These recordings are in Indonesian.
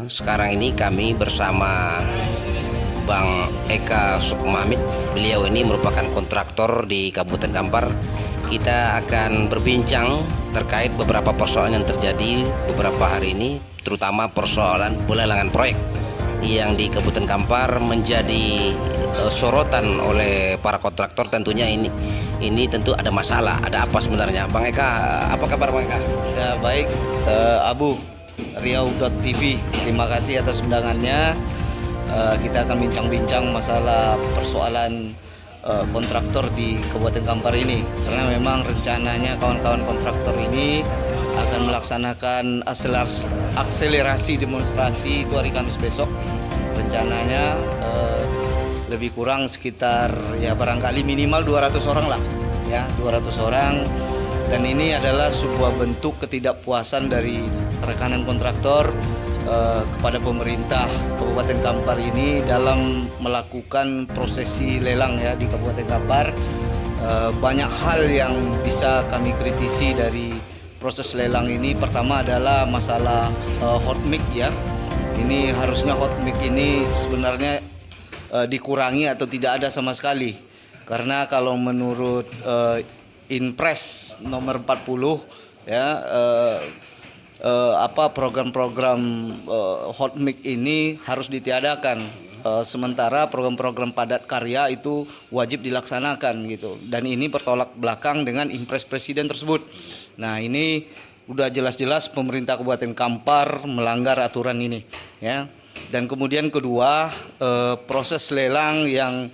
sekarang ini kami bersama Bang Eka Sukmahamid. Beliau ini merupakan kontraktor di Kabupaten Kampar. Kita akan berbincang terkait beberapa persoalan yang terjadi beberapa hari ini, terutama persoalan pelelangan proyek yang di Kabupaten Kampar menjadi sorotan oleh para kontraktor. Tentunya ini tentu ada masalah, ada apa sebenarnya? Bang Eka, apa kabar Bang Eka? Ya baik, Abu Riau.tv, terima kasih atas undangannya. Kita akan bincang-bincang masalah persoalan kontraktor di Kabupaten Kampar ini, karena memang rencananya kawan-kawan kontraktor ini akan melaksanakan akselerasi demonstrasi itu hari Kamis besok. Rencananya lebih kurang sekitar ya barangkali minimal 200 orang lah, ya 200 orang. Dan ini adalah sebuah bentuk ketidakpuasan dari rekanan kontraktor kepada pemerintah Kabupaten Kampar ini dalam melakukan prosesi lelang ya di Kabupaten Kampar. Banyak hal yang bisa kami kritisi dari proses lelang ini. Pertama adalah masalah hot mic ya. Ini harusnya hot mic ini sebenarnya dikurangi atau tidak ada sama sekali. Karena kalau menurut Inpres nomor 40 ya program-program hot mic ini harus ditiadakan. Sementara program-program padat karya itu wajib dilaksanakan gitu. Dan ini bertolak belakang dengan Impres Presiden tersebut. Nah, ini udah jelas-jelas pemerintah Kabupaten Kampar melanggar aturan ini ya. Dan kemudian kedua, proses lelang yang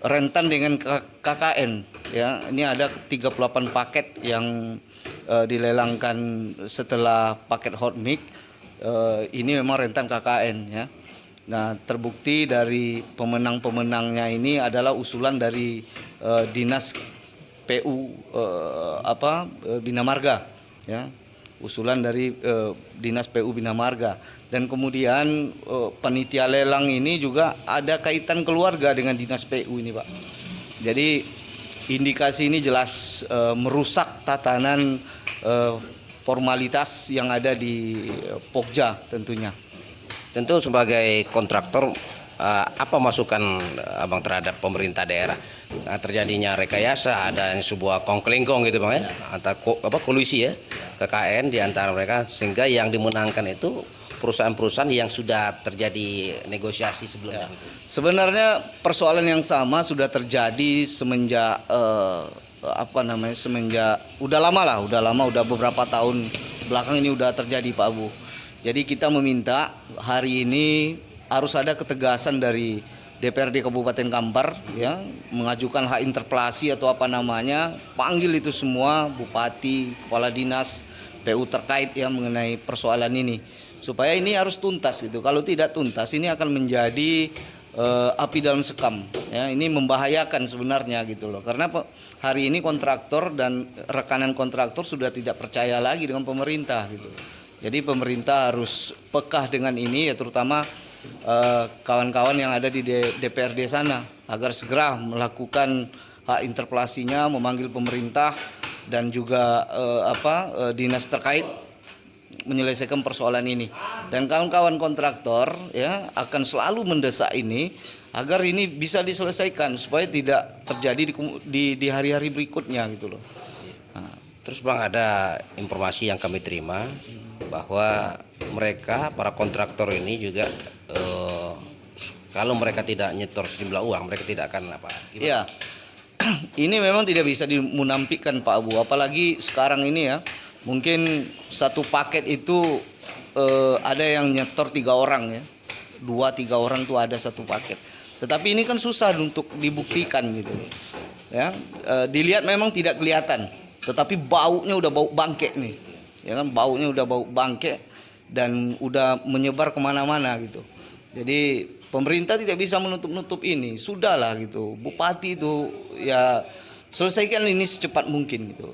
rentan dengan KKN ya. Ini ada 38 paket yang dilelangkan setelah paket hot mic. Ini memang rentan KKN ya. Nah, terbukti dari pemenang-pemenangnya ini adalah usulan dari Dinas PU Bina Marga ya. Usulan dari Dinas PU Bina Marga. Dan kemudian panitia lelang ini juga ada kaitan keluarga dengan Dinas PU ini, Pak. Jadi indikasi ini jelas merusak tatanan formalitas yang ada di Pokja tentunya. Tentu sebagai kontraktor, apa masukan Abang terhadap pemerintah daerah? Terjadinya rekayasa, ada sebuah kongklengkong gitu Bang ya, antara kolusi ya, KKN di antara mereka, sehingga yang dimenangkan itu perusahaan-perusahaan yang sudah terjadi negosiasi sebelumnya. Ya. Sebenarnya persoalan yang sama sudah terjadi semenjak udah lama, udah beberapa tahun belakang ini udah terjadi Pak Abu. Jadi kita meminta hari ini harus ada ketegasan dari DPRD Kabupaten Kampar ya, mengajukan hak interpelasi atau apa namanya, panggil itu semua bupati, kepala dinas, PU terkait ya mengenai persoalan ini. Supaya ini harus tuntas gitu. Kalau tidak tuntas ini akan menjadi api dalam sekam ya. Ini membahayakan sebenarnya gitu loh. Karena hari ini kontraktor dan rekanan kontraktor sudah tidak percaya lagi dengan pemerintah gitu. Jadi pemerintah harus pekah dengan ini ya, terutama kawan-kawan yang ada di DPRD sana agar segera melakukan hak interpelasinya, memanggil pemerintah dan juga dinas terkait menyelesaikan persoalan ini. Dan kawan-kawan kontraktor ya akan selalu mendesak ini agar ini bisa diselesaikan supaya tidak terjadi di hari-hari berikutnya gitu loh. Nah, terus Bang, ada informasi yang kami terima bahwa mereka para kontraktor ini juga kalau mereka tidak nyetor sejumlah uang, mereka tidak akan apa? Iya. Ini memang tidak bisa dimunampikan Pak Abu, apalagi sekarang ini ya. Mungkin satu paket itu ada yang nyetor 3 orang ya, 2-3 orang tuh ada satu paket. Tetapi ini kan susah untuk dibuktikan gitu ya. Dilihat memang tidak kelihatan, tetapi baunya udah bau bangke nih, ya kan, baunya udah bau bangke dan udah menyebar kemana-mana gitu. Jadi pemerintah tidak bisa menutup-nutup ini, sudahlah gitu. Bupati itu ya selesaikan ini secepat mungkin gitu.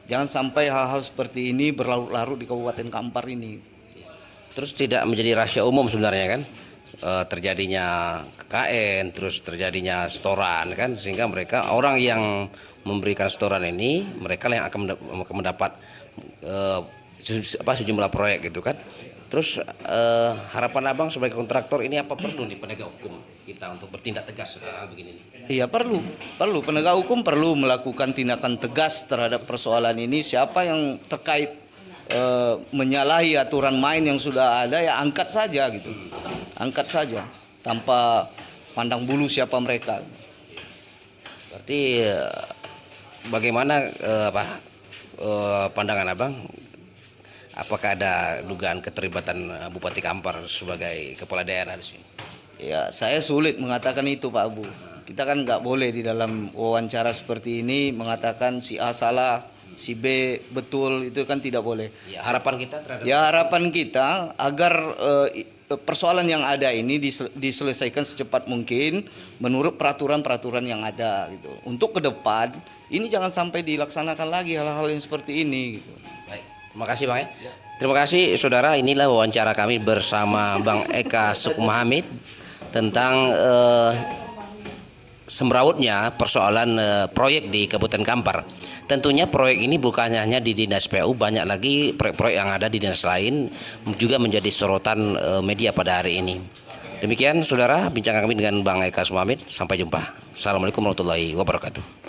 Jangan sampai hal-hal seperti ini berlarut-larut di Kabupaten Kampar ini. Terus tidak menjadi rahasia umum sebenarnya kan, terjadinya KKN, terus terjadinya setoran kan, sehingga mereka orang yang memberikan setoran ini mereka yang akan mendapat sejumlah proyek gitu kan. Terus harapan abang sebagai kontraktor ini apa perlu nih penegak hukum kita untuk bertindak tegas hal begini nih? Iya perlu penegak hukum perlu melakukan tindakan tegas terhadap persoalan ini. Siapa yang terkait menyalahi aturan main yang sudah ada ya angkat saja gitu, angkat saja tanpa pandang bulu siapa mereka. Berarti bagaimana pandangan abang? Apakah ada dugaan keterlibatan Bupati Kampar sebagai kepala daerah di sini? Ya saya sulit mengatakan itu Pak Abu. Kita kan nggak boleh di dalam wawancara seperti ini mengatakan si A salah, si B betul, itu kan tidak boleh. Ya, harapan kita terhadap Harapan kita agar persoalan yang ada ini diselesaikan secepat mungkin menurut peraturan-peraturan yang ada gitu. Untuk ke depan ini jangan sampai dilaksanakan lagi hal-hal yang seperti ini gitu. Baik, terima kasih Bang. Terima kasih saudara, inilah wawancara kami bersama Bang Eka Sukmahamid tentang semrautnya persoalan proyek di Kabupaten Kampar. Tentunya proyek ini bukan hanya di Dinas PU, banyak lagi proyek-proyek yang ada di dinas lain juga menjadi sorotan media pada hari ini. Demikian saudara, bincang kami dengan Bang Eka Sukmahamid. Sampai jumpa. Assalamualaikum warahmatullahi wabarakatuh.